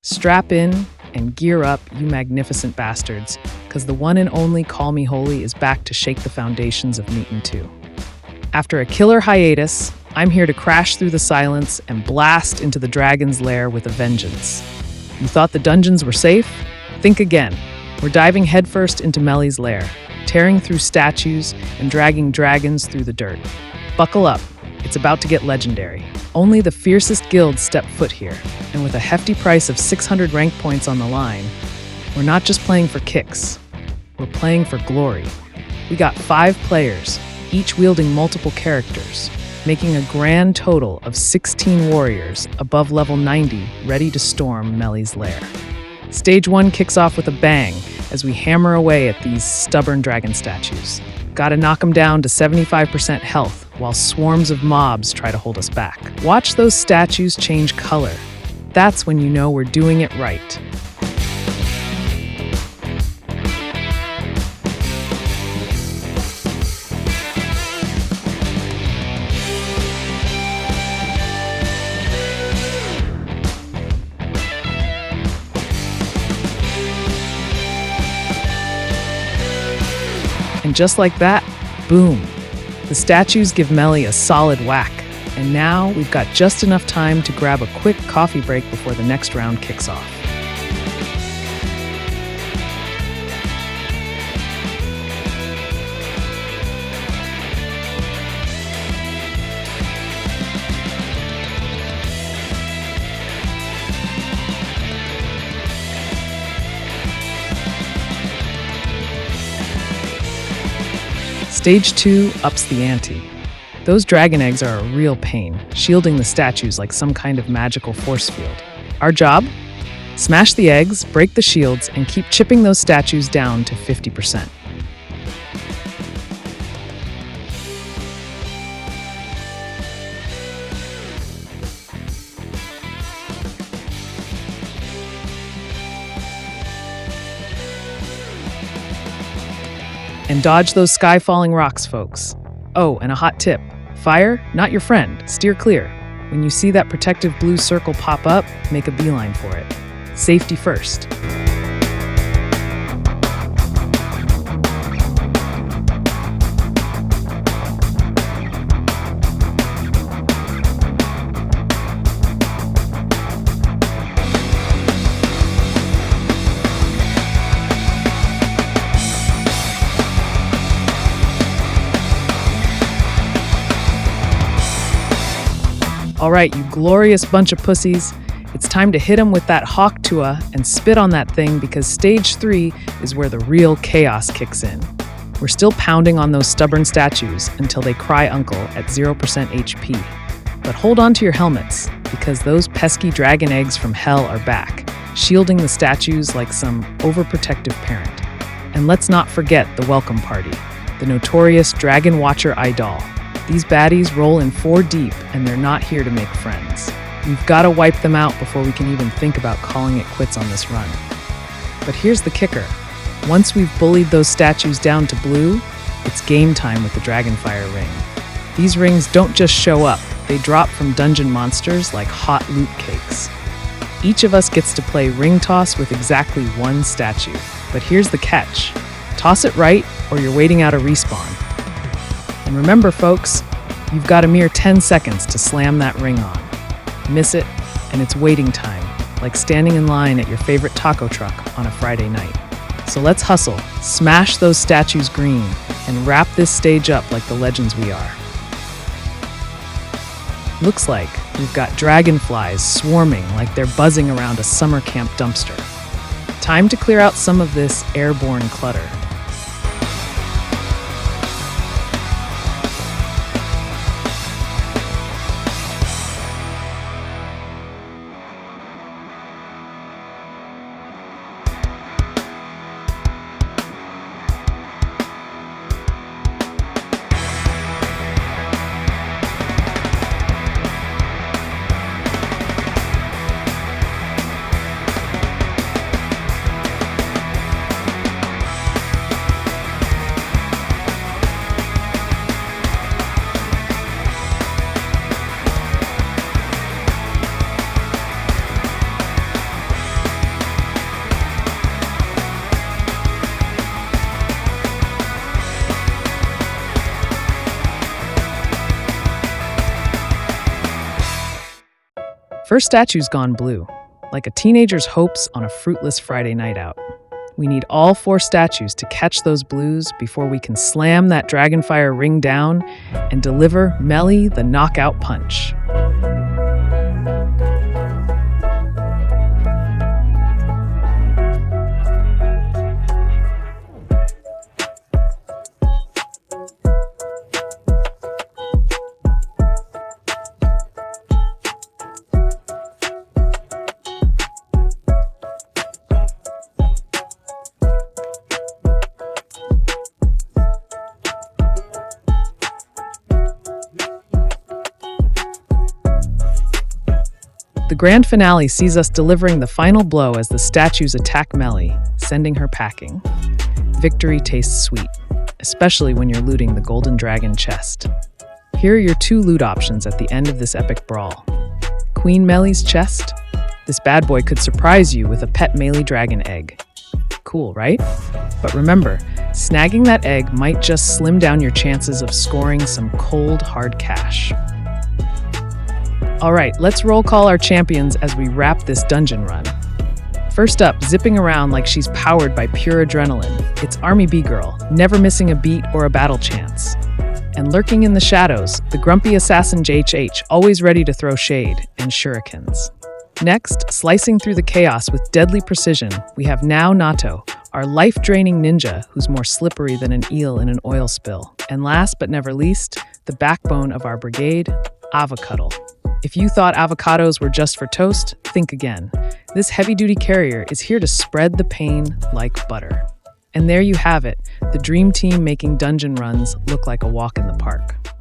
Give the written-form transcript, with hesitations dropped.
Strap in and gear up, you magnificent bastards, because the one and only Call Me Holy is back to shake the foundations of Metin2. After a killer hiatus, I'm here to crash through the silence and blast into the dragon's lair with a vengeance. You thought the dungeons were safe? Think again. We're diving headfirst into Meley's lair, tearing through statues and dragging dragons through the dirt. Buckle up. It's about to get legendary. Only the fiercest guilds step foot here, and with a hefty price of 600 rank points on the line, we're not just playing for kicks, we're playing for glory. We got 5 players, each wielding multiple characters, making a grand total of 16 warriors above level 90 ready to storm Meley's lair. Stage 1 kicks off with a bang as we hammer away at these stubborn dragon statues. Gotta knock them down to 75% health while swarms of mobs try to hold us back. Watch those statues change color. That's when you know we're doing it right. And just like that, boom, the statues give Meley a solid whack. And now we've got just enough time to grab a quick coffee break before the next round kicks off. Stage 2 ups the ante. Those dragon eggs are a real pain, shielding the statues like some kind of magical force field. Our job? Smash the eggs, break the shields, and keep chipping those statues down to 50%. And dodge those sky-falling rocks, folks. Oh, and a hot tip. Fire, not your friend. Steer clear. When you see that protective blue circle pop up, make a beeline for it. Safety first. All right, you glorious bunch of pussies, it's time to hit them with that hawk Tuah and spit on that thing because stage 3 is where the real chaos kicks in. We're still pounding on those stubborn statues until they cry uncle at 0% HP. But hold on to your helmets because those pesky dragon eggs from hell are back, shielding the statues like some overprotective parent. And let's not forget the welcome party, the notorious Dragon Watcher Idol. These baddies roll in 4 deep, and they're not here to make friends. We've got to wipe them out before we can even think about calling it quits on this run. But here's the kicker. Once we've bullied those statues down to blue, it's game time with the Dragonfire Ring. These rings don't just show up, they drop from dungeon monsters like hot loot cakes. Each of us gets to play ring toss with exactly 1 statue. But here's the catch. Toss it right, or you're waiting out a respawn. And remember, folks, you've got a mere 10 seconds to slam that ring on. Miss it, and it's waiting time, like standing in line at your favorite taco truck on a Friday night. So let's hustle, smash those statues green, and wrap this stage up like the legends we are. Looks like we've got dragonflies swarming like they're buzzing around a summer camp dumpster. Time to clear out some of this airborne clutter. First statue's gone blue, like a teenager's hopes on a fruitless Friday night out. We need all 4 statues to catch those blues before we can slam that dragonfire ring down and deliver Meley the knockout punch. The grand finale sees us delivering the final blow as the statues attack Meley, sending her packing. Victory tastes sweet, especially when you're looting the golden dragon chest. Here are your 2 loot options at the end of this epic brawl. Queen Meley's chest. This bad boy could surprise you with a pet Meley dragon egg. Cool, right? But remember, snagging that egg might just slim down your chances of scoring some cold, hard cash. All right, let's roll call our champions as we wrap this dungeon run. First up, zipping around like she's powered by pure adrenaline, it's Army B-Girl, never missing a beat or a battle chance. And lurking in the shadows, the grumpy assassin JHH, always ready to throw shade and shurikens. Next, slicing through the chaos with deadly precision, we have now Nato, our life-draining ninja who's more slippery than an eel in an oil spill. And last but never least, the backbone of our brigade, Avocado. If you thought avocados were just for toast, think again. This heavy-duty carrier is here to spread the pain like butter. And there you have it, the dream team making dungeon runs look like a walk in the park.